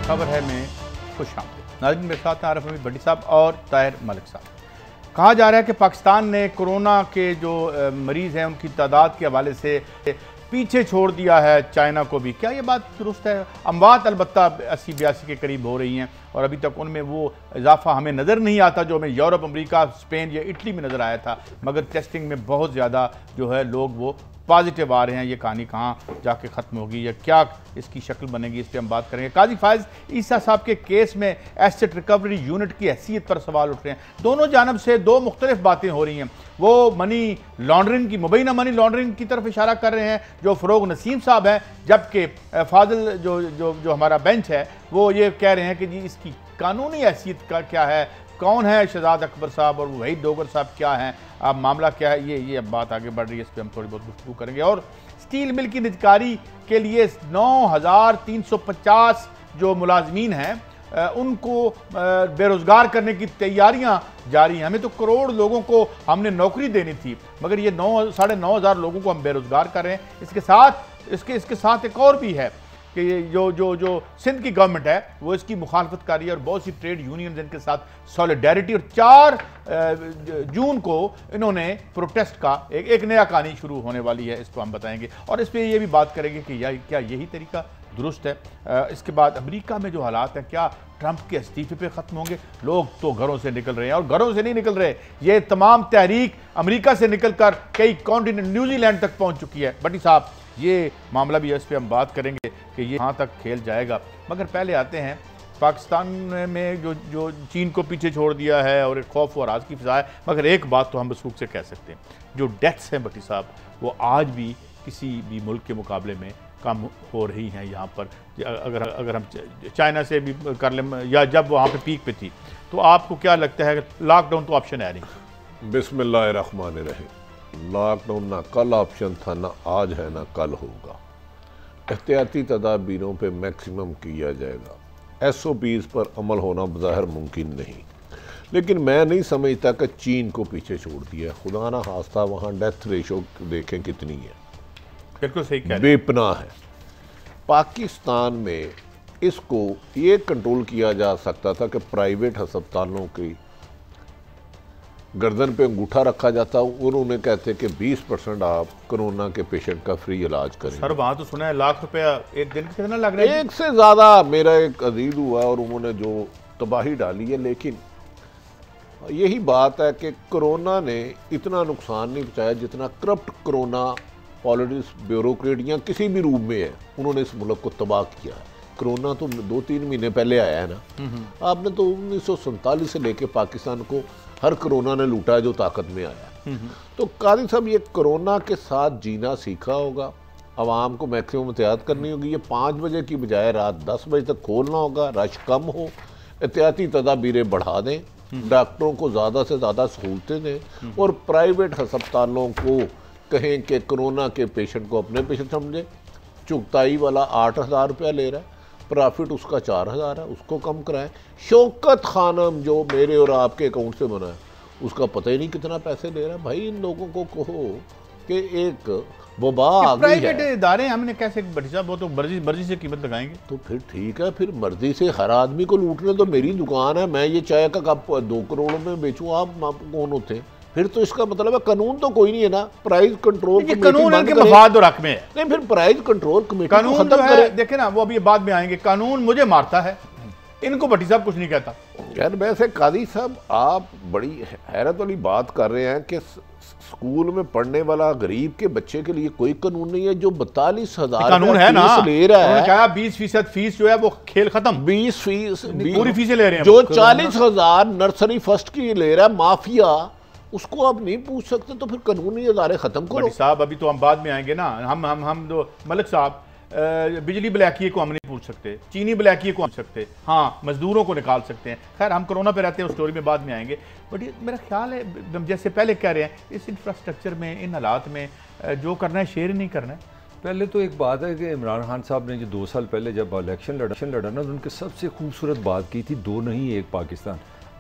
खबर है में खुश आमदीद। नाज़रीन, मेरे साथ आरिफ हमीद भट्टी साहब और ताहिर मलिक साहब। कहा जा रहा है कि पाकिस्तान ने कोरोना के जो मरीज़ हैं उनकी तादाद के हवाले से पीछे छोड़ दिया है चाइना को भी। क्या ये बात दुरुस्त है? अमवात अलबत्ता 80-82 के करीब हो रही हैं और अभी तक उनमें वो इजाफा हमें नज़र नहीं आता जो हमें यूरोप, अमेरिका, स्पेन या इटली में नज़र आया था। मगर टेस्टिंग में बहुत ज़्यादा जो है लोग वो पॉजिटिव आ रहे हैं। ये कहानी कहाँ जाके ख़त्म होगी या क्या इसकी शक्ल बनेगी, इस पर हम बात करेंगे। काजी फायज़ ईसा साहब के केस में एसेट रिकवरी यूनिट की हैसियत पर सवाल उठ रहे हैं। दोनों जानब से दो मुख्तलिफ बातें हो रही हैं। वो मनी लॉन्ड्रिंग की, मुबैना मनी लॉन्ड्रिंग की तरफ इशारा कर रहे हैं जो फ़रोग नसीम साहब हैं, जबकि फाजिल जो हमारा बेंच है वो ये कह रहे हैं कि जी इसकी कानूनी हैसियत का क्या है, कौन है शहजाद अकबर साहब और वहीद डोगर साहब क्या हैं, अब मामला क्या है। ये अब बात आगे बढ़ रही है, इस पर हम थोड़ी बहुत गुफ्तगू करेंगे। और स्टील मिल की निजकारी के लिए 9350 जो मुलाजमीन हैं उनको बेरोज़गार करने की तैयारियां जारी हैं। हमें तो करोड़ लोगों को हमने नौकरी देनी थी, मगर ये 9,500 लोगों को हम बेरोज़गार कर रहे हैं। इसके साथ एक और भी है कि ये जो सिंध की गवर्नमेंट है वो इसकी मुखालफत कर रही है और बहुत सी ट्रेड यूनियन इनके साथ सॉलिडेरिटी। और 4 जून को इन्होंने प्रोटेस्ट का एक नया कहानी शुरू होने वाली है, इसको हम बताएंगे और इस पर ये भी बात करेंगे कि क्या यही तरीका दुरुस्त है। इसके बाद अमेरिका में जो हालात हैं, क्या ट्रंप के इस्तीफे पे ख़त्म होंगे? लोग तो घरों से निकल रहे हैं और घरों से नहीं निकल रहे, ये तमाम तहरीक अमेरिका से निकल कर कई कॉन्टिनेंट न्यूजीलैंड तक पहुँच चुकी है। भट्टी साहब, ये मामला भी है, इस पर हम बात करेंगे कि ये कहाँ तक खेल जाएगा। मगर पहले आते हैं पाकिस्तान में जो चीन को पीछे छोड़ दिया है और एक खौफ और राज की फिजा है। मगर एक बात तो हम बसूख से कह सकते हैं, जो डेथ्स हैं भट्टी साहब वो आज भी किसी भी मुल्क के मुकाबले में कम हो रही हैं। यहाँ पर अगर हम चाइना से भी कर लें या जब वहाँ पे पीक पे थी, तो आपको क्या लगता है लॉकडाउन तो ऑप्शन है नहीं? बिस्मिल्लाहिर्रहमानिर्रहीम। लॉकडाउन ना कल ऑप्शन था, ना आज है, ना कल होगा। एहतियाती तदाबीरों पे मैक्सिमम किया जाएगा। SOPs पर अमल होना बज़ाहिर मुमकिन नहीं, लेकिन मैं नहीं समझता कि चीन को पीछे छोड़ दिया। खुदा ना खास्ता वहाँ डेथ रेशो देखें कितनी है, बिल्कुल सही कह रहे हैं, बेपनाह है। पाकिस्तान में इसको ये कंट्रोल किया जा सकता था कि प्राइवेट अस्पतालों की गर्दन पे अंगूठा रखा जाता और उन्हें कहते कि 20% आप कोरोना के पेशेंट का फ्री इलाज करें। सर वहाँ तो सुना है लाख रुपया एक दिन कितना लग रहा है? एक से ज़्यादा। मेरा एक अजीज हुआ और उन्होंने जो तबाही डाली है। लेकिन यही बात है कि कोरोना ने इतना नुकसान नहीं पहुँचाया जितना करप्ट कोरोना पॉलिटिक्स ब्यूरोक्रेट या किसी भी रूप में है, उन्होंने इस मुल्क को तबाह किया है। कोरोना तो 2-3 महीने पहले आया है ना। आपने तो 1947 से लेके पाकिस्तान को हर कोरोना ने लूटा है जो ताकत में आया। तो काजी साहब, ये कोरोना के साथ जीना सीखा होगा, आवाम को मैक्सिमम एहतियात करनी होगी। ये 5 बजे की बजाय रात 10 बजे तक खोलना होगा, रश कम हो, एहतियाती तदाबीरें बढ़ा दें, डॉक्टरों को ज़्यादा से ज़्यादा सहूलतें दें और प्राइवेट अस्पतालों को कहें कि कोरोना के पेशेंट को अपने पेशेंट समझें। चुगताई वाला 8,000 रुपया ले रहा है, प्रॉफिट उसका 4,000 है, उसको कम कराएं। शौकत खानम जो मेरे और आपके अकाउंट से बना है उसका पता ही नहीं कितना पैसे ले रहा है। भाई इन लोगों को कहो कि एक वबा आ गई है। प्राइवेट इदारे हमने कैसे भट्टी साहब, वो तो मर्जी से कीमत लगाएंगे। तो फिर ठीक है, फिर मर्जी से हर आदमी को लूटने। तो मेरी दुकान है, मैं ये चाय का कप 2 करोड़ में बेचूँ, आप कौन होते हैं? फिर तो इसका मतलब है कानून तो कोई नहीं है ना। प्राइस कंट्रोल कानून इनके मफाद और हक में है। नहीं, फिर प्राइस कंट्रोल कमेटी कानून जो है, देखे ना, वो अभी बाद में आएंगे। कानून मुझे मारता है, इनको भट्टी साहब कुछ नहीं कहता। यार वैसे कादी साहब, आप बड़ी हैरत वाली बात कर रहे हैं कि स्कूल में पढ़ने वाला गरीब के बच्चे के लिए कोई कानून नहीं है जो 42,000 कानून है ना ले रहा है। क्या 20% फीस जो है वो खेल खत्म। 20 फीस पूरी फीसें ले रहे हैं। जो 40,000 नर्सरी फर्स्ट की ले रहा है माफिया, उसको आप नहीं पूछ सकते। तो फिर कानूनी इदारे खत्म करो साहब। अभी तो हम बाद में आएंगे ना। हम तो मलिक साहब, बिजली ब्लैकिए को हम नहीं पूछ सकते, चीनी ब्लैकिए को हम सकते, हाँ मजदूरों को निकाल सकते हैं। खैर हम कोरोना पे रहते हैं, उस स्टोरी में बाद में आएंगे। बट ये मेरा ख्याल है, जैसे पहले कह रहे हैं, इस इंफ्रास्ट्रक्चर में, इन हालात में जो करना है शेयर नहीं करना है। पहले तो एक बात है कि इमरान खान साहब ने जो 2 साल पहले जब इलेक्शन लड़ा ना, उनके सबसे खूबसूरत बात की थी 2 नहीं 1 पाकिस्तान।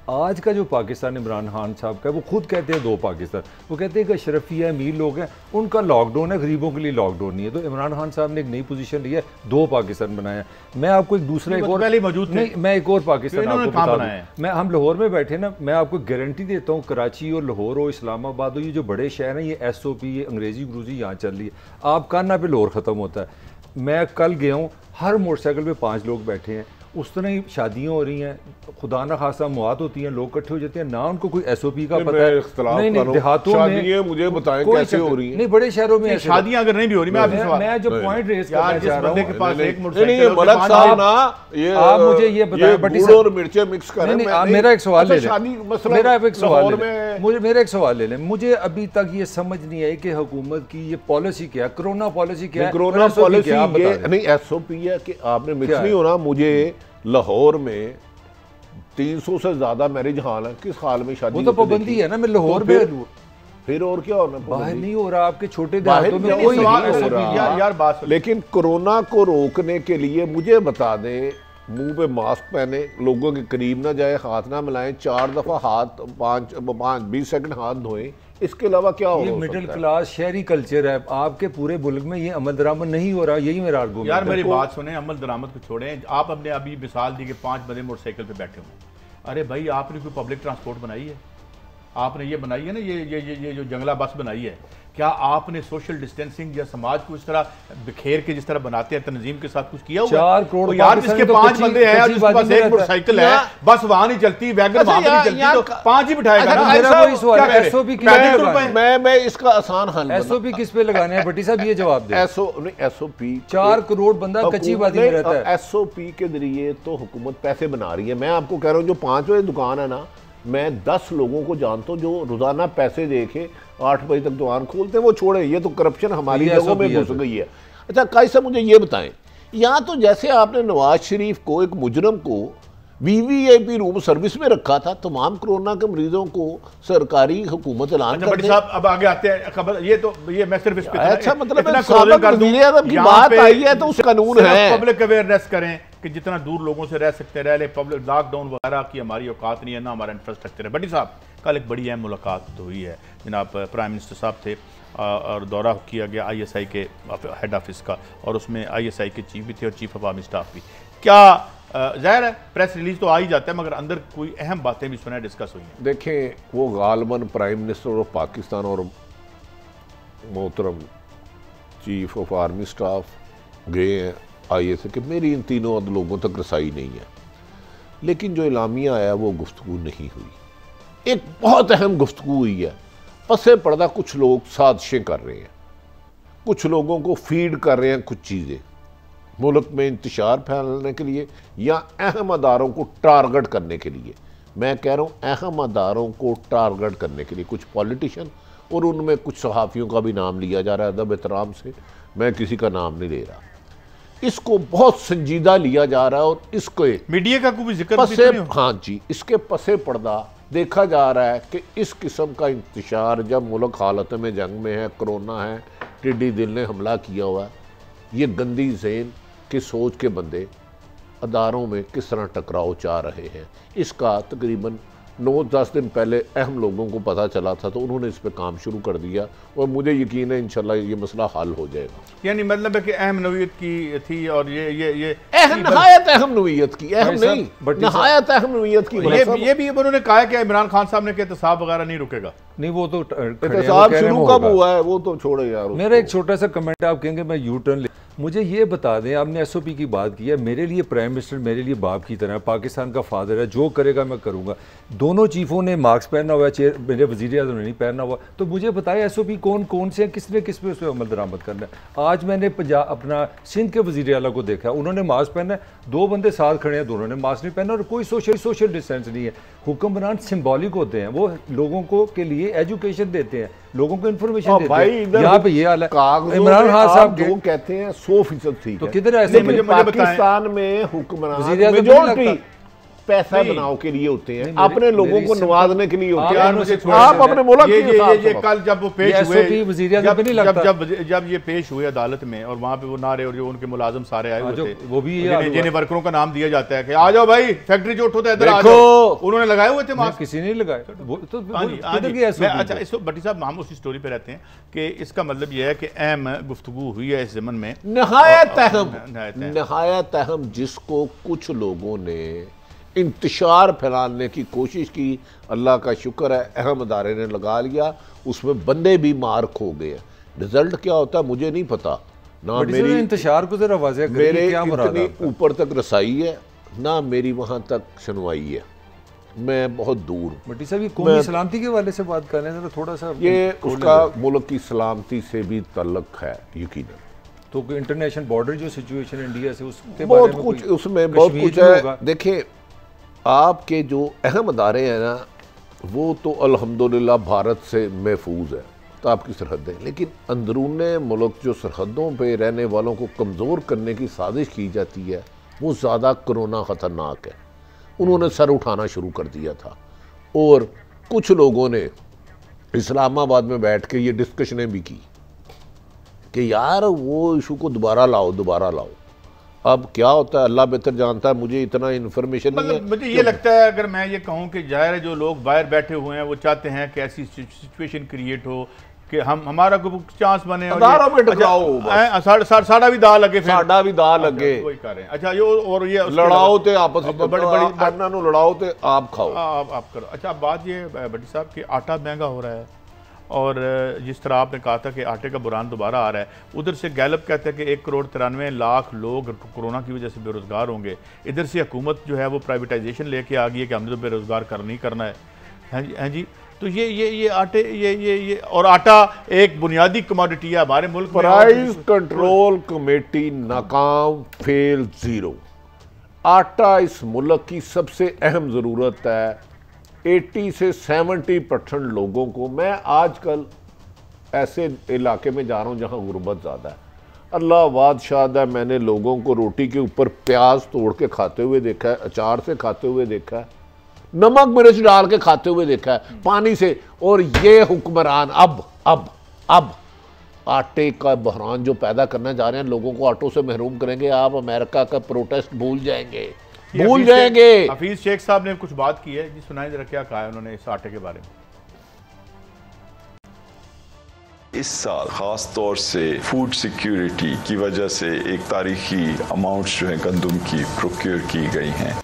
आज का जो पाकिस्तान इमरान खान साहब का है वो खुद कहते हैं 2 पाकिस्तान, वो कहते हैं कि अशरफिया अमीर लोग हैं उनका लॉकडाउन है, गरीबों के लिए लॉकडाउन नहीं है। तो इमरान खान साहब ने एक नई पोजीशन ली है, 2 पाकिस्तान बनाया। मैं आपको एक दूसरा एक और नहीं, मैं एक और पाकिस्तान आपको बता दूं। मैं हम लाहौर में बैठे ना, मैं आपको गारंटी देता हूँ कराची और लाहौर हो इस्लामाबाद हो, ये जो बड़े शहर हैं ये SOP ये अंग्रेजी गुरूजी यहाँ चल रही है, आप काना पे लाहौर ख़त्म होता है। मैं कल गया हूँ, हर मोटरसाइकिल पे 5 लोग बैठे हैं, उस तरह ही शादियाँ हो रही हैं, खुदा न खासा मौत होती हैं, लोग इकट्ठे हो जाते हैं, ना उनको कोई SOP का पता है। नहीं देहातों में मुझे बताएं कैसे हो रही है। नहीं बड़े शहरों में शादियां अगर नहीं भी हो रही, मैं जो पॉइंट रेज करना चाह रहा हूं के पास एक आप मुझे ये बताएं बटी साहब और मिर्चें मिक्स करें। मेरा एक सवाल ले लें, मेरा एक सवाल ले लें। मुझे अभी तक ये समझ नहीं आई कि हुकूमत की ये पॉलिसी क्या है, कोरोना पॉलिसी क्या है। कोरोना पॉलिसी ये नहीं SOP है कि आपने मिक्स नहीं होना। मुझे लाहौर में 300 से ज्यादा मैरिज हॉल है, किस हाल में शादी? वो तो पाबंदी है ना, मैं लाहौर में फिर और क्या होना, बाहर नहीं हो रहा। आपके छोटे देहातों में कोई नहीं हो रहा यार बात। लेकिन कोरोना को रोकने के लिए मुझे बता दें, मुंह पे मास्क पहने, लोगों के करीब ना जाए, हाथ ना मिलाएं, 4 दफा हाथ 20 सेकंड हाथ धोएं, इसके अलावा क्या होगा? ये मिडिल क्लास शहरी कल्चर है, आपके पूरे मुल्क में ये अमल दरामद नहीं हो रहा, यही मेरा आर्गुमेंट। यार मेरी बात सुने, अमल दरामद को छोड़ें। आप अपने अभी मिसाल दी कि 5 बंदे मोटरसाइकिल पे बैठे हुए। अरे भाई आपने कोई पब्लिक ट्रांसपोर्ट बनाई है? आपने ये बनाई है ना, ये जो जंगला बस बनाई है, क्या आपने सोशल डिस्टेंसिंग या समाज को इस तरह बिखेर के जिस तरह बनाते हैं तंजीम के साथ कुछ किया हुआ? 4 करोड़ यार जिसके 5 बंदे हैं और जिसके पास एक मोटरसाइकिल है, बस वहां नहीं चलती, वैगन वहां नहीं चलती, तो 5 ही बिठाएगा ना। मेरा वही सवाल है, SOP मैं इसका आसान हल SOP किस पे लगाने हैं भट्टी साहब, ये जवाब दें। SOP 4 करोड़ बंदा कच्ची बादी में रहता है। SOP के जरिए तो हुकूमत पैसे बना रही है। मैं आपको कह रहा हूँ जो 5 बजे दुकान है ना, मैं 10 लोगों को जानता हूँ जो रोजाना पैसे दे के 8 बजे तक दुकान खोलते हैं, वो छोड़े। ये तो करप्शन हमारी जगहों में घुस गई है। अच्छा काई साहब मुझे ये बताएं, यहाँ तो जैसे आपने नवाज शरीफ को, एक मुजरम को VVIP रूम सर्विस में रखा था, तमाम कोरोना के मरीजों को सरकारी हुकूमत ऐलान कर दे। साहब अब आगे आते हैं खबर। ये मैं सिर्फ इस पे अच्छा मतलब वज़ीर-ए-आज़म की बात आई है तो उस कानून है, पब्लिक अवेयरनेस करें कि जितना दूर लोगों से रह सकते रह ले। पब्लिक लॉकडाउन वगैरह की हमारी औकात नहीं है, ना हमारा इंफ्रास्ट्रक्चर है। बटी साहब कल एक बड़ी अहम मुलाकात तो हुई है, जनाब प्राइम मिनिस्टर साहब थे और दौरा किया गया ISI के हेड ऑफिस का, और उसमें ISI के चीफ भी थे और चीफ ऑफ आर्मी स्टाफ भी। क्या ज़ाहिर है प्रेस रिलीज तो आ ही जाता है, मगर अंदर कोई अहम बातें भी सुना डिस्कस हुई हैं? देखें वो गालबन प्राइम मिनिस्टर ऑफ पाकिस्तान और मोहतरम चीफ ऑफ आर्मी स्टाफ गए हैं ISI कि मेरी इन तीनों लोगों तक रसाई नहीं है, लेकिन जो इलामिया आया वो गुफ्तगू नहीं हुई। एक बहुत अहम गुफ्तगू हुई है, पसे पर्दा कुछ लोग साजिशें कर रहे हैं, कुछ लोगों को फीड कर रहे हैं कुछ चीज़ें मुल्क में इंतशार फैलाने के लिए या अहम अदारों को टारगेट करने के लिए। मैं कह रहा हूँ अहम अदारों को टारगेट करने के लिए कुछ पॉलिटिशियन और उनमें कुछ सहाफ़ियों का भी नाम लिया जा रहा है अदब एहतराम से, मैं किसी का नाम नहीं ले रहा। इसको बहुत संजीदा लिया जा रहा है और इसको मीडिया का कोई जिक्र हाँ जी, इसके पसे पर्दा देखा जा रहा है कि इस किस्म का इंतशार जब मुल्क हालत में जंग में है, कोरोना है, टिड्डी दिल ने हमला किया हुआ है, ये गंदी ज़हन की सोच के बंदे अदारों में किस तरह टकराव चाह रहे हैं। इसका तकरीबन 9-10 दिन पहले अहम लोगों को पता चला था तो उन्होंने इस पर काम शुरू कर दिया और मुझे यकीन है इंशाल्लाह ये मसला हल हो जाएगा। यानी मतलब है कि अहम नवीयत की थी और ये नहायत अहम नवीयत की, अहम नहीं नहायत अहम नवीयत की। ये भी उन्होंने कहा कि इमरान खान साहब ने कि एहतसाब वगैरह नहीं रुकेगा। नहीं वो तो एहतसाब शुरू कब हुआ है वो तो छोड़े यार। मेरा एक छोटा सा कमेंट, आप कहेंगे मैं यू टर्न, मुझे ये बता दें, आपने SOP की बात की है, मेरे लिए प्राइम मिनिस्टर मेरे लिए बाप की तरह, पाकिस्तान का फादर है, जो करेगा मैं करूँगा। दोनों चीफों ने मास्क पहना हुआ है, मेरे वज़ीर-ए-आज़म ने नहीं पहना हुआ, तो मुझे बताया SOP कौन कौन से हैं, किसने किस पे उस पर अमल दरामद करना है। आज मैंने पंजाब अपना सिंध के वज़ीर आला को देखा, उन्होंने मास्क पहना है, 2 बंदे साथ खड़े हैं, दोनों ने मास्क नहीं पहना और कोई सोशल डिस्टेंस नहीं है। हुक्मरान सिंबॉलिक होते हैं, वो लोगों को के लिए एजुकेशन देते हैं, लोगों को इन्फॉर्मेशन देते हैं। यहाँ पे ये हाल है, इमरान खान साहब जो कहते हैं 100% ठीक है, तो किधर ऐसे पाकिस्तान में हुक्मरान मेजॉरिटी पैसा बनाओ के लिए होते हैं, अपने लोगों को सिंपल- नवाजने के लिए होते यार हैं। मुझे आप अपने मुल्क के हिसाब से कल जब वो पेश ये हुए, SOP वज़ीर-ए-आज़म पे नहीं लगता। जब ये पेश हुए अदालत में और वहां पे वो नारे और जो उनके मुलाजिम सारे आए हुए जो थे, वो भी ये याद जिन्हें हुआ। वर्करों का नाम दिया जाता है कि आ जाओ भाई फैक्ट्री जो उठो तो इधर आ देखो। जाओ, उन्होंने लगाए हुए थे मास्क। किसी ने लगाए वो तो हाँ जी, हाँ किधर जी। गया SOP? अच्छा, इस भट्टी साहब हम उसी स्टोरी पे रहते हैं कि इसका मतलब यह है कि अहम गुफ्तगू हुई है इस ज़मन में, नहायत अहम, नहायत अहम। नहायत अहम, जिसको कुछ लोगों ने इंतशार फैलाने की कोशिश की। अल्लाह का शुक्र है अहम अदारे ने लगा लिया, उसमें बंदे भी मार खो गए। रिजल्ट क्या होता है मुझे नहीं पता, ना मेरी इंतशार को जरा वाज़ेह करिए, मेरे क्या मुराद इतनी आपका? ऊपर तक रसाई है, ना मेरी वहां तक सुनवाई है, मैं बहुत दूर हूं। भट्टी साहब ये कौमी सलामती के वाले से बात कर रहे हैं, जरा थोड़ा सा ये खोलें उसका जरा। मुल्क की सलामती से भी ताल्लुक है यकीनन। तो इंटरनेशनल बॉर्डर जो सिचुएशन इंडिया से उसके बहुत बारे में कुछ कोई उसमें बहुत कश्मीर कुछ में है। होगा। देखिए आपके जो अहम अदारे हैं ना, वो तो अल्हम्दुलिल्लाह भारत से महफूज है, तो आपकी सरहदें, लेकिन अंदरून मुल्क जो सरहदों पे रहने वालों को कमज़ोर करने की साजिश की जाती है, वो ज़्यादा कोरोना ख़तरनाक है। उन्होंने सर उठाना शुरू कर दिया था और कुछ लोगों ने इस्लामाबाद में बैठ के ये डिस्कशनें भी की कि यार वो इशू को दोबारा लाओ। अब क्या होता है अल्लाह बेहतर जानता है, मुझे इतना इन्फॉर्मेशन नहीं है। मतलब मुझे ये लगता है, अगर मैं ये कहूँ कि जाहिर है जो लोग बाहर बैठे हुए हैं वो चाहते हैं कि ऐसी सिचुएशन क्रिएट हो कि हमारा कोई चांस बने और अदारों में टकराओ बस। साड़ा भी दाल लगे, फिर साडा भी दा लगे, वही कर रहे हैं। अच्छा, ये और ये उसके लड़ाओ अलावा- ते आपस में बड़ी लड़ाओ ते आप खाओ। आप करो। अच्छा, अब बात ये भट्टी साहब कि आटा महंगा हो रहा है और जिस तरह आपने कहा था कि आटे का बुरान दोबारा आ रहा है, उधर से गैलप कहता है कि 1,93,00,000 लोग कोरोना की वजह से बेरोज़गार होंगे। इधर से हुकूमत जो है वो प्राइवेटाइजेशन लेके आ गई है कि हमने तो बेरोज़गार करना है। हैं जी, तो ये आटे ये और आटा एक बुनियादी कमोडिटी है हमारे मुल्क में। प्राइस कंट्रोल कमेटी नाकाम, फेल, जीरो। आटा इस मुल्क की सबसे अहम ज़रूरत है। 80 से 70% लोगों को, मैं आजकल ऐसे इलाके में जा रहा हूँ जहाँ गुर्बत ज़्यादा है, अल्लाह वाद शाद है, मैंने लोगों को रोटी के ऊपर प्याज तोड़ के खाते हुए देखा है, अचार से खाते हुए देखा है, नमक मिर्च डाल के खाते हुए देखा है, पानी से। और ये हुक्मरान अब आटे का बहरान जो पैदा करने जा रहे हैं, लोगों को आटों से महरूम करेंगे। आप अमेरिका का प्रोटेस्ट भूल जाएंगे। हफीज शेख साहब ने कुछ बात की है जी, सुनाए जरा क्या कहा है उन्होंने इस आटे के बारे में। इस साल खास तौर से फूड सिक्योरिटी की वजह से एक तारीखी अमाउंट्स जो है गंदम की प्रोक्योर की गई हैं।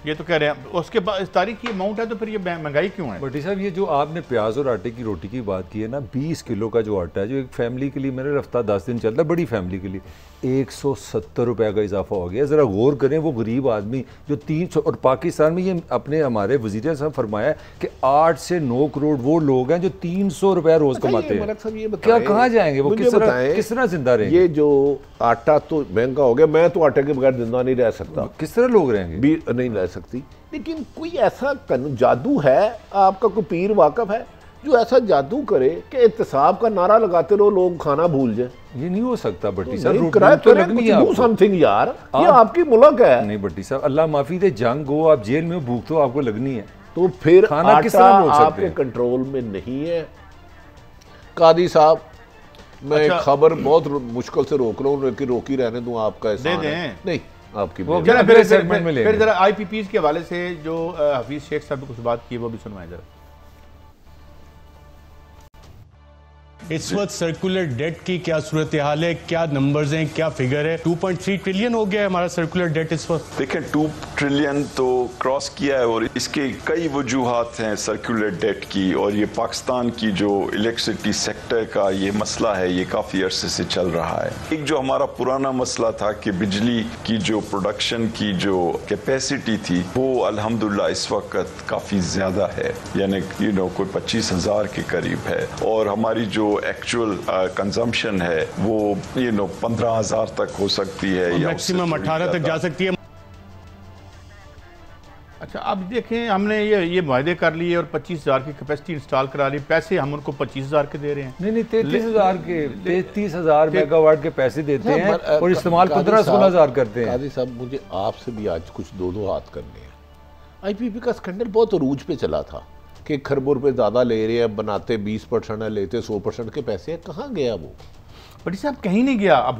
ये तो कह रहे हैं उसके बाद इस तारीख की अमाउंट है, तो फिर ये महंगाई क्यों है? भट्टी साहब ये जो आपने प्याज और आटे की रोटी की बात की है ना, 20 किलो का जो आटा है जो एक फैमिली के लिए मैंने रफ्ता 10 दिन चलता है, बड़ी फैमिली के लिए 170 रुपये का इजाफा हो गया। ज़रा गौर करें, वो गरीब आदमी जो 300, और पाकिस्तान में ये अपने हमारे वज़ीर साहब फरमाया कि 8 से 9 करोड़ वो लोग हैं जो 300 रुपया रोज़ कमाते हैं। क्या कहाँ जाएंगे वो, किस तरह जिंदा रहेंगे? ये जो आटा तो महंगा हो गया, मैं तो आटे के बगैर जिंदा नहीं रह सकता। किस तरह लोग रहेंगे? भी नहीं रह सकती, लेकिन कोई ऐसा जादू है, आपका कोई पीर वाकफ है जो ऐसा जादू करे कि एहतसाब का नारा लगाते रहो लोग खाना भूल जाए? ये नहीं हो सकता भट्टी तो साहब, तो लगनी है आपको। समथिंग यार, ये आपकी मुल्क है। नहीं भट्टी साहब, अल्लाह माफी दे, जंग हो, आप जेल में भूख तो आपको लगनी है, तो फिर खाना किस आटा तरह रोक सकते आपके हैं? कंट्रोल में नहीं है। कादी साहब, मैं अच्छा, खबर बहुत मुश्किल से रोक रहा हूँ, लेकिन रोकी रहने दूं, आपका एहसान दे है। दें। नहीं, आपकी वो बेइज्जती। जरा अगले सेगमेंट में लेंगे। फिर जरा IPPs के हवाले से जो हफीज शेख साहब ने कुछ बात की वो भी सुनवाएं जरा। इस वक्त सर्कुलर डेट की क्या सूरत हाल है, क्या नंबर्स हैं, क्या फिगर है? 2.3 ट्रिलियन हो गया है हमारा सर्कुलर डेट इस वक्त। देखें 2 ट्रिलियन तो क्रॉस किया है और इसके कई वजूहात हैं सर्कुलर डेट की, और ये पाकिस्तान की जो इलेक्ट्रिसिटी सेक्टर का ये मसला है, ये काफ़ी अरसे से चल रहा है। एक जो हमारा पुराना मसला था कि बिजली की जो प्रोडक्शन की जो कैपेसिटी थी वो अल्हम्दुलिल्लाह इस वक्त काफ़ी ज़्यादा है, यानी कोई 25,000 के करीब है, और हमारी जो एक्चुअल कंजम्पशन है वो 15,000 तक हो सकती है या मैक्सिमम 18 तक जा सकती है। अच्छा, अब देखें हमने ये मुआहदे कर लिए और 25,000 की कैपेसिटी इंस्टॉल करा ली, पैसे हम उनको 25,000 के दे रहे हैं। नहीं 33,000 मेगावाट के पैसे देते हैं और इस्तेमाल 15-16,000 करते हैं। काजी साहब, मुझे आपसे भी आज कुछ दो हाथ करने हैं। IPP का स्कैंडल बहुत अरूज पे चला था कि खरबों रुपए ज़्यादा ले रहे हैं, बनाते 20% है, लेते 100% के पैसे, कहाँ गया वो? बड़ी साहब कहीं नहीं गया। अब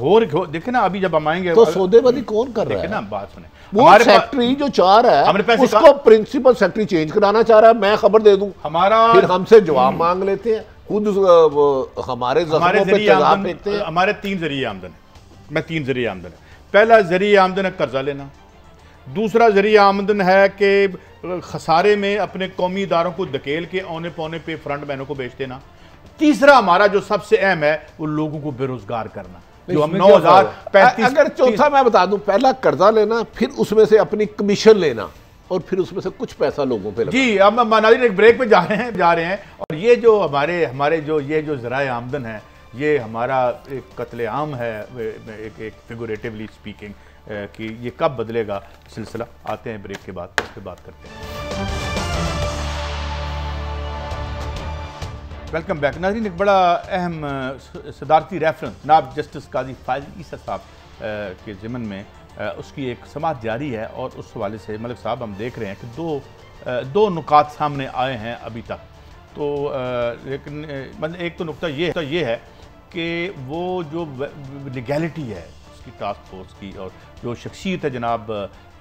देखे ना, अभी जब हम आएंगे तो सौदेबाजी कौन कर रहा है? ना बात सुने, वो सेक्रेटरी जो चाह रहा है उसको प्रिंसिपल सेक्रेटरी चेंज कराना चाह रहा है, मैं खबर दे दूं, हमारा फिर हमसे जवाब मांग लेते हैं, खुद हमारे जख्मों पे तेजाब फेंकते हैं। हमारे 3 जरिए आमदन है, मैं 3 जरिए आमदन है। पहला जरिए आमदन है कर्जा लेना, दूसरा जरिए आमदन है कि खसारे में अपने कौमी इदारों को धकेल के औने पौने पे फ्रंट मैनों को बेच देना, तीसरा हमारा जो सबसे अहम है वो लोगों को बेरोजगार करना, जो हम 9,035। अगर चौथा मैं बता दूं, पहला कर्जा लेना, फिर उसमें से अपनी कमीशन लेना और फिर उसमें से कुछ पैसा लोगों पे लगाना। जी, अब नाज़रीन एक ब्रेक पे जा रहे हैं और ये जो हमारे जो ज़राए आमदन है, ये हमारा एक कत्लेआम है, एक फिगरेटिवली स्पीकिंग, कि ये कब बदलेगा सिलसिला। आते हैं ब्रेक के बाद, इस पर बात करते हैं। वेलकम बैक नाज़रीन। एक बड़ा अहम सदारती रेफरेंस जनाब जस्टिस काजी फायज़ ईसा साहब के ज़िमन में उसकी एक समाअत जारी है और उस हवाले से मलिक साहब हम देख रहे हैं कि दो नुकात सामने आए हैं अभी तक। तो लेकिन मतलब एक तो नुकता ये है कि वो जो लीगैलिटी है उसकी टास्क फोर्स की और जो शख्सियत है जनाब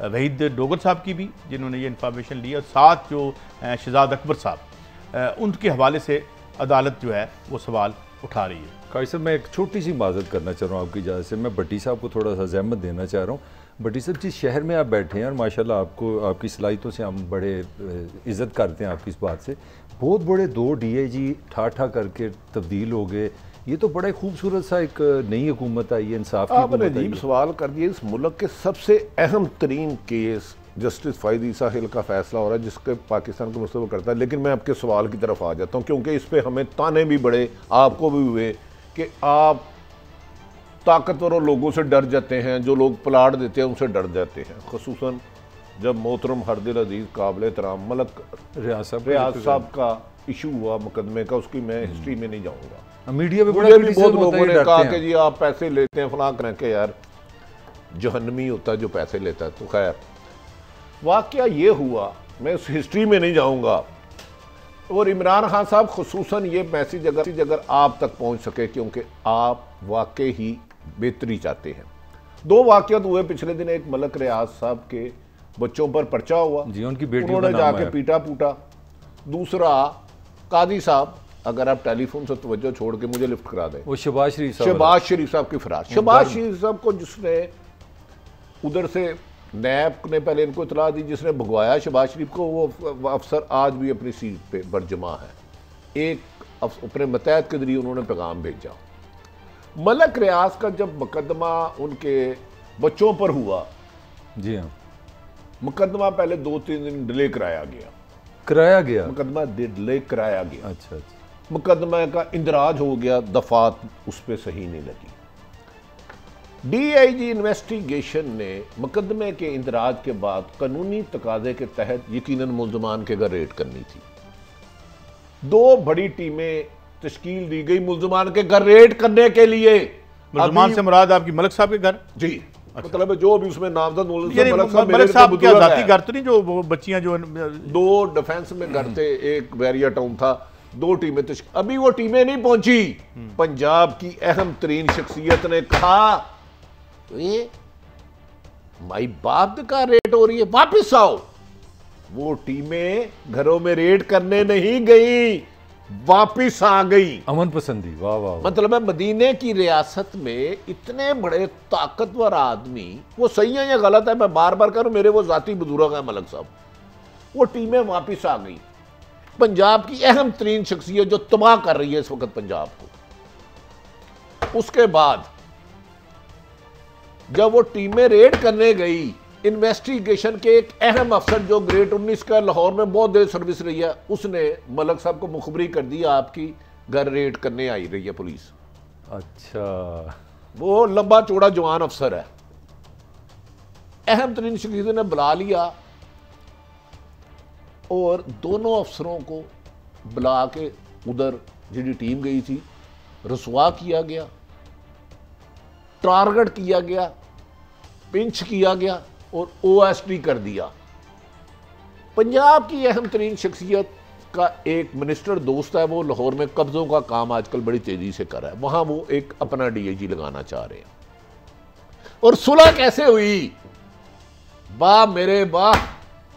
वहीद डोगर साहब की भी, जिन्होंने ये इन्फॉर्मेशन ली, और साथ जो शहजाद अकबर साहब, उनके हवाले से अदालत जो है वो सवाल उठा रही है। काजी साहब, मैं एक छोटी सी माजरत करना चाह रहा हूँ आपकी इजाज़त से। मैं भट्टी साहब को थोड़ा सा ज़हमत देना चाह रहा हूँ। भट्टी साहब, जिस शहर में आप बैठे हैं और माशाल्लाह आपकी सलाहियतों से हम बड़े इज़्ज़त करते हैं आपकी इस बात से, बहुत बड़े 2 DIG ठा करके तब्दील हो गए, ये तो बड़ा खूबसूरत सा एक नई हुकूमत आई है, इंसाफ की आपने अजीब सवाल कर दिया। इस मुल्क के सबसे अहम तरीन केस जस्टिस फायद ईसा हिल का फैसला हो रहा है, जिसके पाकिस्तान को मुस्तबल करता है। लेकिन मैं आपके सवाल की तरफ आ जाता हूँ, क्योंकि इस पर हमें ताने भी बड़े, आपको भी हुए, कि आप ताकतवरों लोगों से डर जाते हैं, जो लोग प्लाट देते हैं उनसे डर जाते हैं। खुसूसन जब मोहतरम हरदिल अजीज़ काबिल एहतराम मलक रियाज साहब का इशू हुआ मुकदमे का, उसकी मैं हिस्ट्री में नहीं जाऊँगा। मीडिया में मुझे भी बहुत लोगों ने कहा कि जी आप पैसे लेते हैं फलां करें के, यार जहन्नमी होता है जो पैसे लेता है। तो खैर वाकया ये हुआ, मैं उस हिस्ट्री में नहीं जाऊंगा। और इमरान खान साहब, खुसूसन ये मैसेज अगर आप तक पहुंच सके, क्योंकि आप वाकई ही बेहतरी चाहते हैं। 2 वाकयात हुए पिछले दिन। एक मलक रियाज साहब के बच्चों पर पर्चा हुआ जी, उनकी बेटी, उन्होंने जाके पीटा पूटा। दूसरा कादी साहब, अगर आप टेलीफोन से तवज्जो छोड़ के मुझे लिफ्ट करा दें, वो शहबाज शरीफ साहब की फरार। शहबाज शरीफ साहब को जिसने उधर से नैब ने पहले इनको इतला दी, जिसने भगवाया शहबाज शरीफ को, वो अफसर आज भी अपनी सीट पे बरजमा है। एक अपने मतहत के जरिए उन्होंने पैगाम भेजा। मलक रियाज का जब मुकदमा उनके बच्चों पर हुआ, जी हाँ, मुकदमा पहले 2-3 दिन डिले कराया गया, मुकदमा डिले कराया गया। अच्छा, मुकदमा का इंदराज हो गया, दफात उस पर सही नहीं लगी। DIG इन्वेस्टिगेशन ने मुकदमे के इंदराज के बाद कानूनी तकाजे के तहत यकीनन मुल्ज़मान के घर रेड करनी थी। 2 बड़ी टीमें तश्कील दी गई मुल्ज़मान के घर रेड करने के लिए। मुल्ज़मान से मुराद आपकी मलिक साहब के घर? जी, मतलब जो भी उसमें नामजद मलिक साहब के ज़ाती घर तो नहीं, जो वो बच्चियां जो 2 डिफेंस में घर थे, एक बैरिया टाउन था, 2 टीमें अभी वो टीमें नहीं पहुंची। पंजाब की अहम तरीन शख्सियत ने कहा ये माई बाप का रेड हो रही है, वापिस आओ। वो टीमें घरों में रेड करने नहीं गई, वापिस आ गई। अमन पसंदी, वाह वाह। मतलब है मदीने की रियासत में इतने बड़े ताकतवर आदमी, वो सही है या गलत है मैं बार बार करूं, मेरे वो जाती बुजुर्ग है मलक साहब, वो टीमें वापिस आ गई। पंजाब की अहम तरीन शख्सियत जो तबाह कर रही है इस वक्त पंजाब को। उसके बाद जब वो टीमें रेड करने गई, इन्वेस्टिगेशन के एक अहम अफसर जो ग्रेड 19 का लाहौर में बहुत देर सर्विस रही है, उसने मलक साहब को मुखबरी कर दी आपकी घर रेड करने आई रही है पुलिस। अच्छा, वो लंबा चौड़ा जवान अफसर है। अहम तरीन शख्सियत ने बुला लिया, और दोनों अफसरों को बुला के उधर जी टीम गई थी, रसवा किया गया, टारगेट किया गया, पिंच किया गया और OSD कर दिया। पंजाब की अहम तरीन शख्सियत का एक मिनिस्टर दोस्त है, वो लाहौर में कब्जों का काम आजकल बड़ी तेजी से कर रहा है, वहां वो एक अपना DIG लगाना चाह रहे हैं। और सुलह कैसे हुई? वाह मेरे वाह,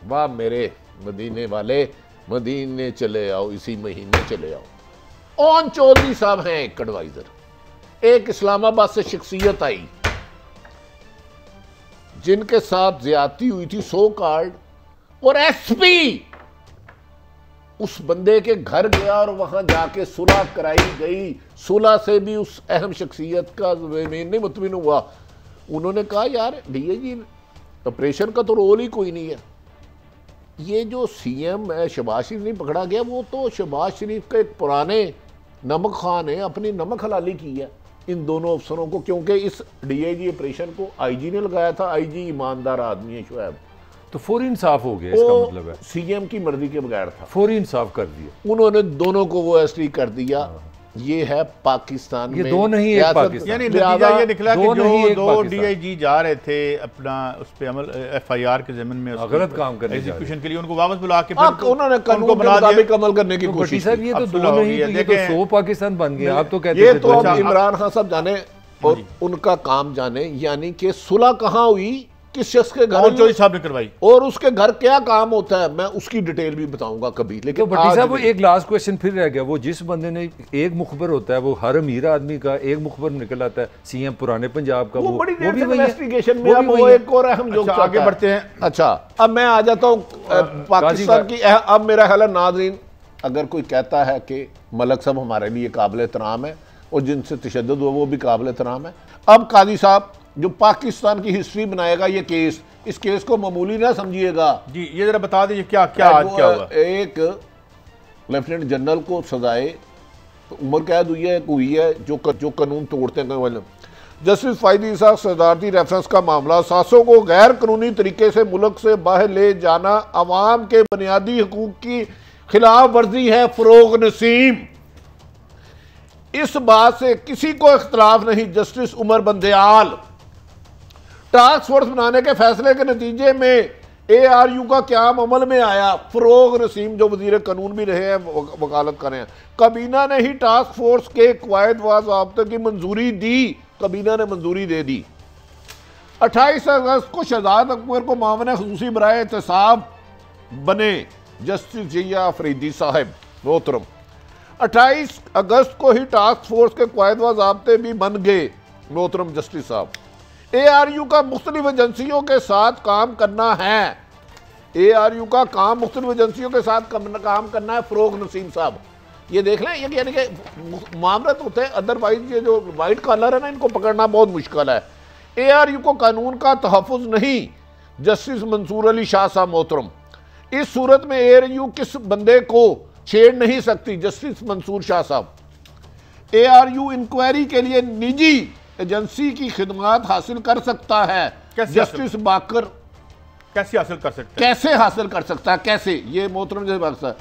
वाह मेरे मदीने वाले, मदीने चले आओ, इसी महीने चले आओ। ओन चौधरी साहब हैं एक एडवाइजर, एक इस्लामाबाद से शख्सियत आई जिनके साथ ज्यादती हुई थी सो कार्ड, और SP उस बंदे के घर गया और वहां जाके सुलह कराई गई। सुलह से भी उस अहम शख्सियत का नहीं मुतमिन हुआ। उन्होंने कहा यार DIG ऑपरेशन का तो रोल ही कोई नहीं है। ये जो CM है शहबाज शरीफ नहीं पकड़ा गया, वो तो शहबाज शरीफ का एक पुराने नमक खान है, अपनी नमक हलाली की है इन दोनों अफसरों को, क्योंकि इस DIG ऑपरेशन को IG ने लगाया था। IG ईमानदार आदमी है शुएब, तो फौरी इंसाफ हो गया, इसका मतलब है CM की मर्जी के बगैर था, फौरी इंसाफ कर दिया उन्होंने दोनों को वो OSD कर दिया। ये है पाकिस्तान ये में दो नहीं एक पाकिस्तान, यानी नतीजा ये निकला कि दो पाकिस्तान। DIG जा रहे थे अपना उस पे अमल FIR के ज़मीन में गलत काम करने एग्जीक्यूशन के लिए, उनको वापस बुला के फिर उन्होंने कानून के मुताबिक अमल करने की तो कोशिश साहब की। ये तो अब दो सुलह हो नहीं, गई है, तो ये तो देखें। 100 पाकिस्तान बन गए। आप तो कहते ये थे तो दो। अब इमरान खान साहब जाने और उनका काम जाने, यानी कि सुलह कहां हुई, किस शख्स के घर, चौधरी साहब ने करवाई, और उसके घर क्या काम होता है, मैं उसकी डिटेल भी बताऊंगा कभी। तो लेकिन भट्टी आज साहब वो नहीं। एक लास्ट क्वेश्चन फिर रह गया, वो जिस बंदे ने एक मुखबर होता है, वो हर अमीर आदमी का एक मुखबर निकल आता है, CM पुराने पंजाब का, वो बड़ी देर भी से वही है। इन्वेस्टिगेशन में, वो अब भी वो वही है। एक और अहम जोक अच्छा, आगे चलता है। बढ़ते हैं। अच्छा, अब मैं आ जाता हूं पाकिस्तान की। अब मेरा ख्याल है नाज़रीन, अगर कोई कहता है कि मलक साहब हमारे लिए काबिल एहतराम है और जिनसे तशद्दुद हुआ वो भी काबिल एहतराम है, अब काजी साहब जो पाकिस्तान की हिस्ट्री बनाएगा ये केस, इस केस को मामूली ना समझिएगा जी ये जरा बता दीजिए क्या क्या आज क्या हुआ। एक लेफ्टिनेंट जनरल को सजाए तो उम्र कैद हुई है जो कानून तोड़ते हैं। जस्टिस फायदी इसाक सदारती रेफरेंस का मामला, सासों को गैर कानूनी तरीके से मुल्क से बाहर ले जाना अवाम के बुनियादी हकूक की खिलाफ वर्जी है। फरोग नसीम, इस बात से किसी को इख्तलाफ नहीं। Justice Umar Bandial, task force बनाने के फैसले के नतीजे में ARU का क्याम अमल में आया। फरोग नसीम जो वजीर कानून भी रहे हैं, वकालत कर रहे हैं। कबीना ने ही टास्क फोर्स के कवायद व ज़ाब्ते की मंजूरी दी, कबीना ने मंजूरी दे दी। 28 अगस्त को शहजाद अकबर को मामले खुसूसी बराए एहतसाब बने जस्टिस जिया अफरीदी साहब मोहतरम। 28 अगस्त को ही टास्क फोर्स के कवायद व ज़ाब्ते भी बन गए मोहतरम जस्टिस साहब। ARU का मुख्तलिफ एजेंसियों के साथ काम करना है। ARU का काम मुख्तलिफ एजेंसियों के साथ काम करना है। फरोग नसीम साहब ये देख लें, ये यानी कि मामला तो होते हैं, अदरवाइज ये जो वाइट कॉलर है ना, इनको पकड़ना बहुत मुश्किल है। ARU को कानून का तहफ़्फ़ुज़ नहीं। जस्टिस मंसूर अली शाह साहब मोहतरम, इस सूरत में ARU किस बंदे को छेड़ नहीं सकती। जस्टिस मंसूर शाह साहब, ARU इंक्वायरी के लिए निजी एजेंसी की खिदमत हासिल कर सकता है। जस्टिस बाकर कैसे हासिल कर सकते हैं? कैसे हासिल कर सकता है, कैसे? ये मोहतरम जैसे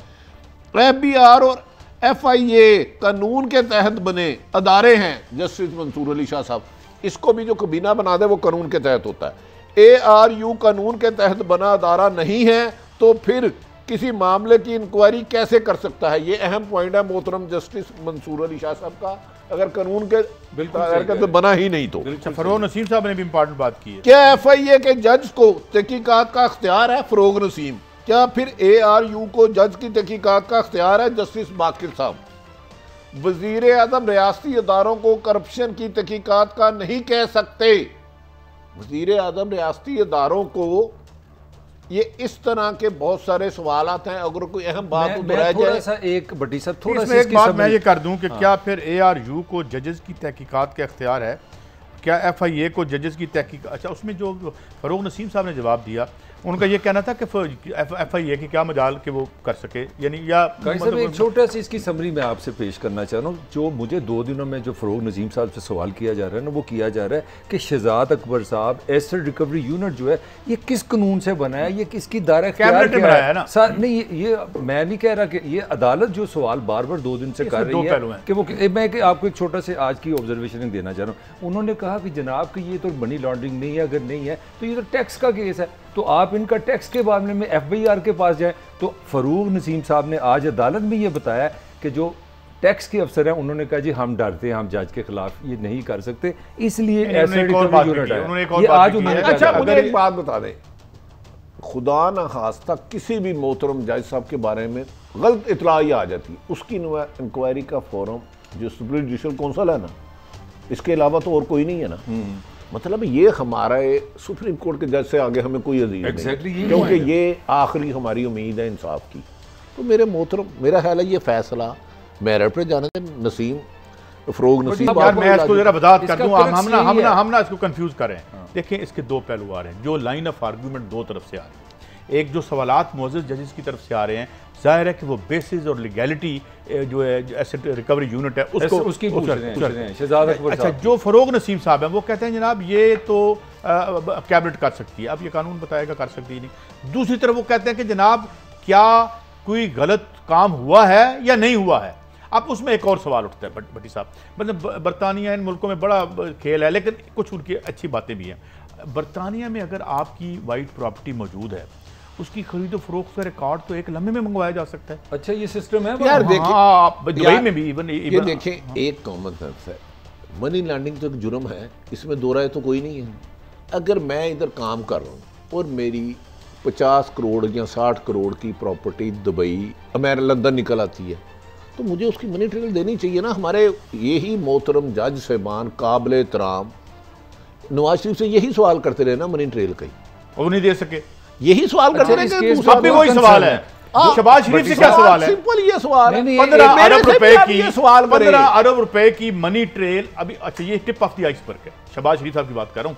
FBI और FIA कानून के तहत बने अदारे हैं। जस्टिस मंसूर अली शाह साहब, इसको भी जो कबीना बना दे वो कानून के तहत होता है। ARU कानून के तहत बना अदारा नहीं है तो फिर किसी मामले की इंक्वायरी कैसे कर सकता है? ये अहम पॉइंट है मोहतरम जस्टिस मंसूर अली शाह साहब का। अगर कानून के बिल्कुल तो बना ही नहीं तो। फरोग नसीम साहब ने भी इंपॉर्टेंट बात की है। क्या FIA के जज को तहकीकात का अख्तियार है? फरोग नसीम। क्या फिर ARU को जज की तहकीकात का अख्तियार है? जस्टिस बाकिर साहब। वजीर आज़म रियासती अदारों को करप्शन की तहकीकात का नहीं कह सकते। वजीर आज़म रियासती अदारों को, ये इस तरह के बहुत सारे सवालात हैं। अगर कोई अहम बात दोहराई जाए, एक बड़ी साहब थोड़ा इसमें एक बात मैं ये कर दूं कि क्या फिर ARU को जजेस की तहकीकात का इख्तियार है? क्या FIA को जजेस की तहकीकात? अच्छा, उसमें जो फरोग नसीम साहब ने जवाब दिया उनका ये कहना था कि FIA की क्या मजाल कि वो कर सके, यानी या मतलब एक छोटा सी इसकी समरी मैं आपसे पेश करना चाह रहा हूँ। जो मुझे 2 दिनों में जो फ़रोग नजीम साहब से सवाल किया जा रहा है ना, वो किया जा रहा है कि शहजाद अकबर साहब एसेट रिकवरी यूनिट जो है ये किस कानून से बना है, ये किसकी दायरा इख्तियार क्या बनाया है ना सर। नहीं, ये मैं नहीं कह रहा कि ये अदालत जो सवाल बार बार 2 दिन से कर रही है कि वो, मैं आपको एक छोटा से आज की ऑब्जर्वेशन देना चाह रहा हूँ। उन्होंने कहा कि जनाब कि ये तो मनी लॉन्ड्रिंग नहीं है, अगर नहीं है तो ये तो टैक्स का केस है, तो आप इनका टैक्स के मामले में FIR के पास जाए। तो फ़रूग नसीम साहब ने आज अदालत में ये बताया कि जो टैक्स के अफसर हैं उन्होंने कहा जी हम डरते हैं, हम जज के खिलाफ ये नहीं कर सकते, इसलिए ऐसे आज उन्होंने। अच्छा मुझे एक बात बता दें, खुदा न खास्ता किसी भी मोहतरम जज साहब के बारे में गलत इतला आ जाती, उसकी इंक्वायरी का फोरम जो सुप्रीम जुडिशल काउंसिल है ना, इसके अलावा तो और कोई नहीं है ना। मतलब ये हमारा सुप्रीम कोर्ट के जज से आगे हमें कोई अजीज नहीं, क्योंकि ये आखिरी हमारी उम्मीद है इंसाफ की। तो मेरे मोहतरम, मेरा ख्याल है ये फैसला मेरिट पे जाने से नसीम फ़रोग नसीम। यार मैं इसको जरा वजाहत कर दूं, हम ना इसको कंफ्यूज करें। देखें इसके 2 पहलू आ रहे हैं, जो लाइन ऑफ आर्गूमेंट 2 तरफ से आ रही है। एक जो सवालात मोअज़्ज़ज़ जजेस की तरफ से आ रहे हैं, जाहिर है कि वो बेसिस और लीगैलिटी जो है एसेट रिकवरी यूनिट है उसकी पूछ रहे हैं। अच्छा, जो फ़रोग नसीम साहब हैं वो कहते हैं जनाब ये तो कैबिनेट कर सकती है, अब ये कानून बताएगा कर सकती है नहीं। दूसरी तरफ वो कहते हैं कि जनाब क्या कोई गलत काम हुआ है या नहीं हुआ है। अब उसमें एक और सवाल उठता है भट्टी साहब, मतलब बरतानिया इन मुल्कों में बड़ा खेल है, लेकिन कुछ उनकी अच्छी बातें भी हैं। बरतानिया में अगर आपकी वाइट प्रॉपर्टी मौजूद है, उसकी खरीदो फरोख्त का रिकॉर्ड तो एक लम्हे में मंगवाया जा सकता है। अच्छा ये सिस्टम है यार। दुबई में भी ये देखें, एक कॉमन सेंस है, मनी लॉन्ड्रिंग तो एक जुर्म है, इसमें दो राय तो कोई नहीं है। अगर मैं इधर काम कर रहा हूँ और मेरी 50 करोड़ या 60 करोड़ की प्रॉपर्टी दुबई अमेर लंदन निकल आती है, तो मुझे उसकी मनी ट्रेल देनी चाहिए ना। हमारे यही मोहतरम जज साहबान काबिल एहतराम नवाज शरीफ से यही सवाल करते रहे ना मनी ट्रेल का, वो नहीं दे सके, यही सवाल करते रहे। अब भी वही सवाल है, शहबाज शरीफ से क्या सवाल है? सिंपल ये सवाल है। 15 अरब रुपए की मनी ट्रेल अभी। अच्छा ये टिप ऑफ द आइसबर्ग है, शहबाज शरीफ साहब की बात कर रहा हूँ।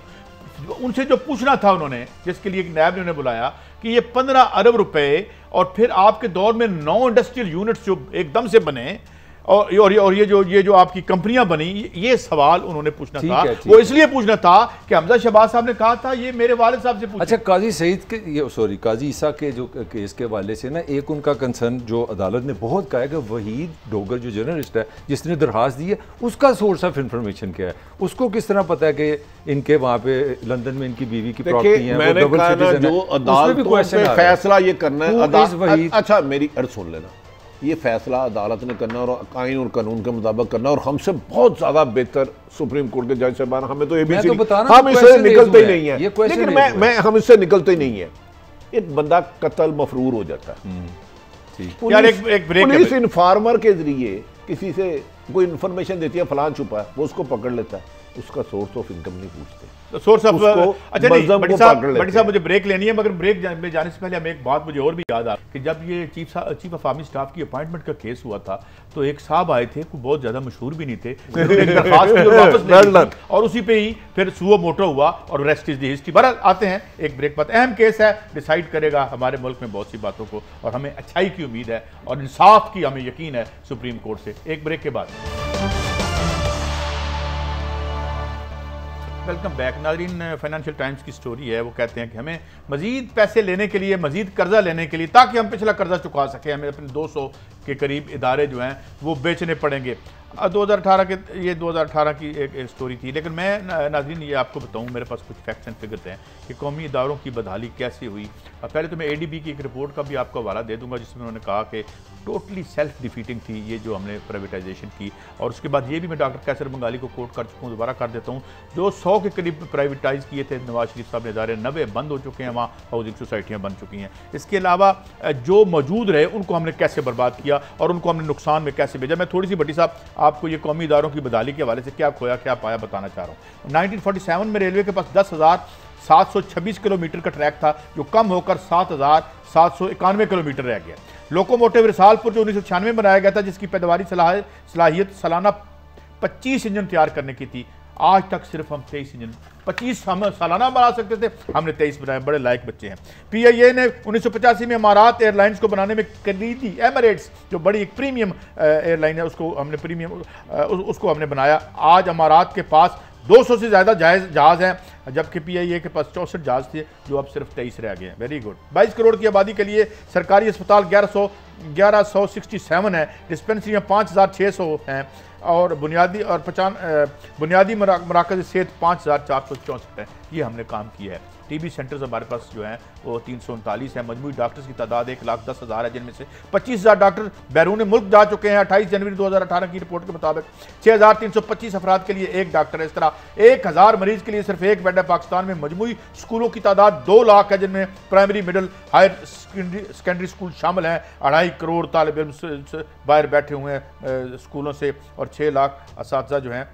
उनसे जो पूछना था उन्होंने, जिसके लिए एक नायब ने उन्हें बुलाया कि ये 15 अरब रुपए और फिर आपके दौर में 9 इंडस्ट्रियल यूनिट्स जो एकदम से बने और ये जो आपकी कंपनियां बनी, ये सवाल उन्होंने पूछना था। वो इसलिए पूछना था कि हमजा शहबाज साहब ने कहा था ये मेरे वालिद साहब से पूछना। अच्छा, काजी सईद के काजी ईसा के जो केस के हवाले से ना, एक उनका कंसर्न जो अदालत ने बहुत कहा है कि वहीद डोगर जो जर्नलिस्ट है जिसने दरखास्त दी है, उसका सोर्स ऑफ इंफॉर्मेशन क्या है, उसको किस तरह पता है कि इनके वहाँ पे लंदन में इनकी बीवी की प्रॉपर्टी है, मैंने कहा ना जो अदालतों पे फैसला ये करना है। अच्छा मेरी अर्ज सुन लेना, ये फैसला अदालत ने करना और आइन और कानून के मुताबिक करना, और हमसे बहुत ज्यादा बेहतर सुप्रीम कोर्ट के जज साहबान, हमें तो ये भी हम इससे निकलते ही नहीं है। लेकिन हम इससे निकलते ही नहीं है। एक बंदा कत्ल मफरूर हो जाता है, पुलिस इन्फॉर्मर के जरिए किसी से कोई इन्फॉर्मेशन देती है फलान छुपा है, वो उसको पकड़ लेता है, उसका सोर्स ऑफ इनकम नहीं पूछते। सोर्स ऑफ अच्छा नहीं, बड़ी साहब मुझे ब्रेक लेनी है, मगर ब्रेक में जाने से पहले हमें एक बात मुझे और भी याद आ कि जब ये चीफ ऑफ आर्मी स्टाफ की अपॉइंटमेंट का केस हुआ था, तो एक साहब आए थे, कोई बहुत ज्यादा मशहूर भी नहीं थे, और उसी पे ही फिर सुओ मोटो हुआ और रेस्ट इज द हिस्ट्री। बहरहाल आते हैं एक ब्रेक पर। अहम केस है, डिसाइड करेगा हमारे मुल्क में बहुत सी बातों को, और हमें अच्छाई की उम्मीद है और इंसाफ की हमें यकीन है सुप्रीम कोर्ट से। एक ब्रेक के बाद वेलकम बैक। नाज़रीन, फाइनेंशियल टाइम्स की स्टोरी है, वो कहते हैं कि हमें मज़ीद पैसे लेने के लिए, मज़ीद कर्जा लेने के लिए, ताकि हम पिछला कर्जा चुका सकें, हमें अपने 200 के करीब इदारे जो हैं वो बेचने पड़ेंगे। 2018 के, ये 2018 की एक स्टोरी थी। लेकिन मैं नाज़रीन ये आपको बताऊं, मेरे पास कुछ फैक्ट्स एंड फिगर्स हैं कि कौमी इदारों की बदहाली कैसे हुई। पहले तो मैं ADB की एक रिपोर्ट का भी आपको हवाला दे दूंगा, जिसमें उन्होंने कहा कि टोटली सेल्फ डिफीटिंग थी ये जो हमने प्राइवेटाइजेशन की। और उसके बाद ये भी मैं डॉक्टर कैसर बंगाली को कोट कर चुका हूँ, दोबारा कर देता हूँ, जो 100 के करीब प्राइवेटाइज किए थे नवाज शरीफ साहब ने इदारे, 90 बंद हो चुके हैं, वहाँ हाउसिंग सोसाइटियाँ बन चुकी हैं। इसके अलावा जो मौजूद रहे उनको हमने कैसे बर्बाद किया और उनको हमने नुकसान में कैसे भेजा। मैं थोड़ी सी भट्टी साहब आपको ये कौमी इदारों की बदहाली के हवाले से क्या खोया क्या पाया बताना चाह रहा हूँ। 1947 में रेलवे के पास 10,726 किलोमीटर का ट्रैक था, जो कम होकर 7,791 किलोमीटर रह गया। लोकोमोटिव रिसालपुर जो 1996 में बनाया गया था, जिसकी पैदावारी सलाहियत सालाना 25 इंजन तैयार करने की थी, आज तक सिर्फ हम 23 इंजन 25 हम सालाना बना सकते थे, हमने 23 बनाए। बड़े लायक बच्चे हैं। PIA ने 1985 में अमारात एयरलाइंस को बनाने में खरीदी एमिरेट्स, जो बड़ी एक प्रीमियम एयरलाइन है, उसको हमने बनाया। आज अमारात के पास 200 से ज़्यादा जहाज़ हैं, जबकि PIA के पास 64 जहाज़ थे, जो अब सिर्फ 23 रह गए हैं। Very good. 22 करोड़ की आबादी के लिए सरकारी अस्पताल 1167 है, डिस्पेंसरियाँ 5600 हैं, और बुनियादी मराकज़ सेहत 5464 है। ये हमने काम किया है। TB सेंटर्स हमारे पास जो हैं वो 339 है। मजमूई डॉक्टर्स की तादाद 1,10,000 है, जिनमें से 25,000 डॉक्टर बैरून मुल्क जा चुके हैं। 28 जनवरी 2018 की रिपोर्ट के मुताबिक 6,325 अफराद के लिए एक डॉक्टर है। इस तरह 1,000 मरीज के लिए सिर्फ एक बेड है। पाकिस्तान में मजमूई स्कूलों की तादाद 2 लाख है, जिनमें primary, middle, higher secondary school शामिल हैं। 2.5 करोड़ तालिब इल्म बाहर बैठे हुए हैं स्कूलों से, और 6 लाख असातिज़ा जो हैं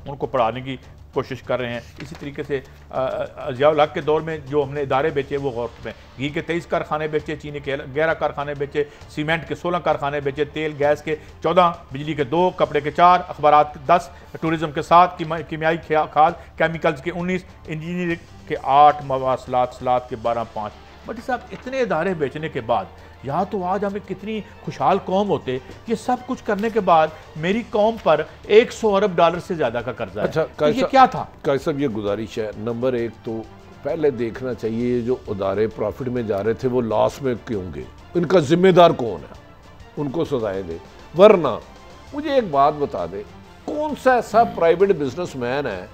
उनको पढ़ाने की कोशिश कर रहे हैं। इसी तरीके से ज़िया-उल हक के दौर में जो हमने इदारे बेचे वो गौर में, घी के 23 कारखाने बेचे, चीनी के 11 कारखाने बेचे, सीमेंट के 16 कारखाने बेचे, तेल गैस के 14, बिजली के 2, कपड़े के 4, अखबारात के 10, टूरिज्म के 7, कीमियाई खाद केमिकल्स के 19, इंजीनियरिंग के 8, मवासलात के 12, 5। बट साहब इतने इदारे बेचने के बाद यहाँ तो आज हमें कितनी खुशहाल कौम होते। ये सब कुछ करने के बाद मेरी कौम पर 100 अरब डॉलर से ज्यादा का कर्जा है। तो ये क्या था? साहब ये गुजारिश है, नंबर 1 तो पहले देखना चाहिए ये जो इदारे प्रॉफिट में जा रहे थे वो लॉस में क्यों गए, इनका जिम्मेदार कौन है, उनको सजाएं दे। वरना मुझे एक बात बता दे, कौन सा ऐसा प्राइवेट बिजनेसमैन है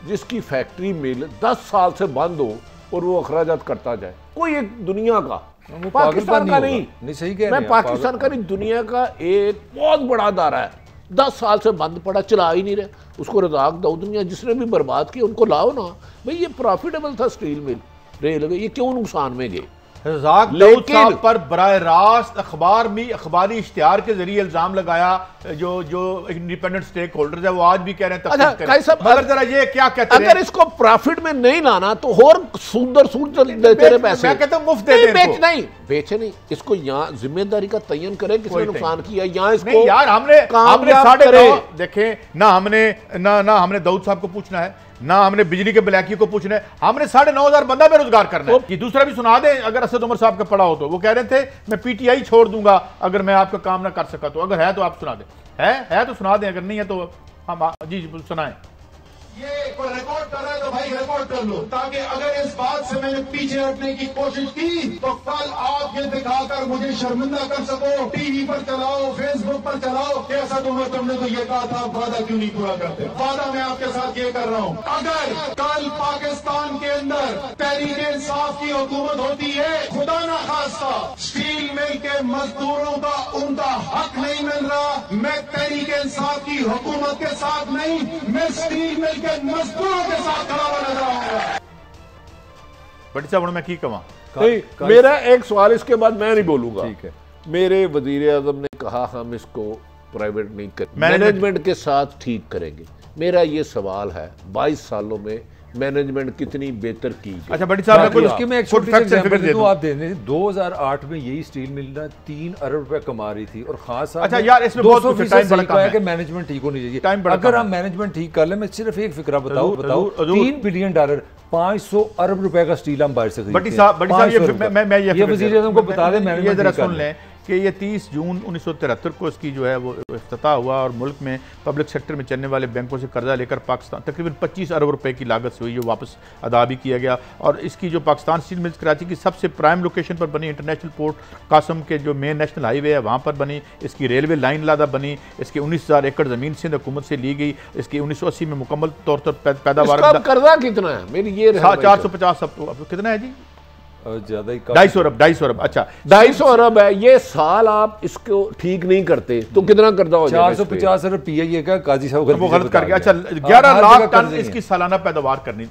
जिसकी फैक्ट्री मिल 10 साल से बंद हो और वो अखराजात करता जाए? कोई एक दुनिया का, पाकिस्तान का नहीं सही कह रहे मैं पाकिस्तान का नहीं, दुनिया का एक बहुत बड़ा अदारा है, 10 साल से बंद पड़ा, चला ही नहीं रहे। उसको रज़ाक दाऊद ने, जिसने भी बर्बाद किया उनको लाओ ना भाई। ये प्रॉफिटेबल था स्टील मिल, रेलवे, ये क्यों नुकसान में गए? रज़ाक दाऊद साहब पर बराह रास्त अखबार में अखबारी इश्तिहार के जरिए इल्जाम लगाया जो इंडिपेंडेंट स्टेक होल्डर्स है, वो आज भी कह रहे हैं। मगर जरा ये क्या कहते हैं, अगर इसको प्रॉफिट में नहीं लाना तो और सूद देते रहे पैसे। मैं कहता हूं मुफ्त दे दे, बेचे नहीं, इसको यहाँ जिम्मेदारी का तयन करें किसने नुकसान किया। यहाँ इसको यार हमने 9.5 देखें ना, हमने दाऊद साहब को पूछना है, ना हमने बिजली के ब्लैकी को पूछना है, हमने 9,500 बंदा बेरोजगार करना है। ये दूसरा भी सुना दें, अगर असद उमर साहब का पड़ा हो तो वो कह रहे थे मैं PTI छोड़ दूंगा अगर मैं आपका काम ना कर सका तो। अगर है तो आप सुना दें, है तो सुना दें, अगर नहीं है तो हम जी सुनाएं। ये कोई रिकॉर्ड कर रहा है तो भाई रिकॉर्ड कर लो, ताकि अगर इस बात से मैंने पीछे हटने की कोशिश की तो कल आप ये दिखाकर मुझे शर्मिंदा कर सको, टीवी पर चलाओ, फेसबुक पर चलाओ, कैसा तुमने तो ये कहा था, वादा क्यों नहीं पूरा करते? वादा मैं आपके साथ ये कर रहा हूँ, अगर कल पाकिस्तान के अंदर तहरीक-ए-इंसाफ की हुकूमत होती है, खुदा ना खास्ता स्टील मिल के मजदूरों का उनका हक नहीं मिल रहा, मैं तहरीक-ए-इंसाफ की हुकूमत के साथ नहीं, मैं स्टील मिल के मजदूरों के साथ खड़ा हुआ नजर आऊंगा। बड़ी साहब मैं की कमा, मेरा एक सवाल इसके बाद मैं नहीं बोलूंगा। ठीक है, मेरे वजीर आजम ने कहा हम इसको प्राइवेट नहीं करेंगे, मैनेजमेंट के साथ ठीक करेंगे। मेरा ये सवाल है 22 सालों में मैनेजमेंट कितनी बेहतर की। अच्छा बड़ी साहब उसकी मैं एक छोटी सी एग्जांपल दे दूं, आप देख 2008 में यही स्टील मिल 3 अरब रुपए कमा रही थी और खास अच्छा यार इसमें बहुत टाइम बड़ा कम है कि मैनेजमेंट ठीक होनी चाहिए। अगर हम मैनेजमेंट ठीक कर ले, मैं सिर्फ एक फिक्रा बताऊं, 3 बिलियन डॉलर 500 अरब रुपए का स्टील हम बाहर से खरीदते हैं। बड़ी साहब मैं ये वजीर आज़म को बता दें, मैनेजमेंट जरा सुन लें कि ये 30 जून 1973 को इसकी जो है वो इफ्तिताह हुआ और मुल्क में पब्लिक सेक्टर में चलने वाले बैंकों से कर्जा लेकर पाकिस्तान तकरीबन 25 अरब रुपए की लागत से हुई, जो वापस अदा भी किया गया। और इसकी जो पाकिस्तान स्टील मिल्स कराची की सबसे प्राइम लोकेशन पर बनी, इंटरनेशनल पोर्ट कासम के जो मेन नेशनल हाईवे है वहाँ पर बनी। इसकी रेलवे लाइन लादा बनी। इसकी 19,000 एकड़ ज़मीन सिंध हुकूमत से ली गई। इसकी 1980 में मुकम्मल तौर पर पैदावार कर्जा कितना है मेरी ये 450 कितना है जी, ज्यादा ही 250 अरब। अच्छा 250 अरब है। ये साल आप इसको ठीक नहीं करते तो कितना कर्जा हो जाएगा? 450 अरब PIA का काजी साहब वो गलत कर गया। अच्छा 11 लाख टन इसकी सालाना पैदावार करनी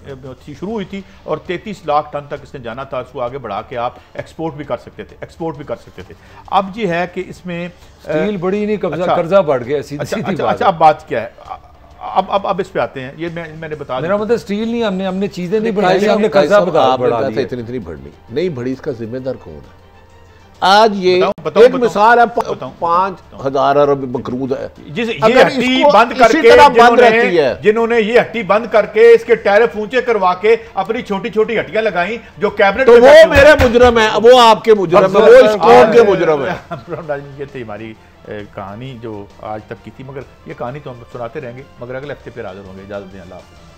शुरू हुई थी और 33 लाख टन तक इसने जाना था। इसको आगे बढ़ा के आप एक्सपोर्ट भी कर सकते थे। अब जी है कि इसमें स्टील बड़ी नहीं, कर्जा बढ़ गया। अच्छा अब बात क्या है, अब इस पे आते हैं। ये मैंने बता दिया, मेरा मतलब स्टील नहीं, हमने चीजें नहीं बढ़ाई, हमने कर्जा बढ़ा दिया। इतनी बढ़नी नहीं बढ़ी, इसका जिम्मेदार कौन है? आज ये बताऊं, एक मिसाल है, बताऊं, 5,000 अरब मकरूद है। ये अगर हट्टी इसको बंद इसी करके तरह बंद रहती है, जिन्होंने ये हट्टी बंद करके इसके टैरिफ ऊंचे करवा के अपनी छोटी छोटी हट्टियां लगाई जो कैबिनेट, तो वो मेरे मुजरम है, वो आपके मुजरम है, वो इस कौम के मुजरम है। ये थी हमारी कहानी जो आज तक की थी, मगर ये कहानी तो हम सुनाते रहेंगे, मगर अगले हफ्ते फिर हाजिर होंगे। इजाजत दें, अल्लाह हाफ़िज़।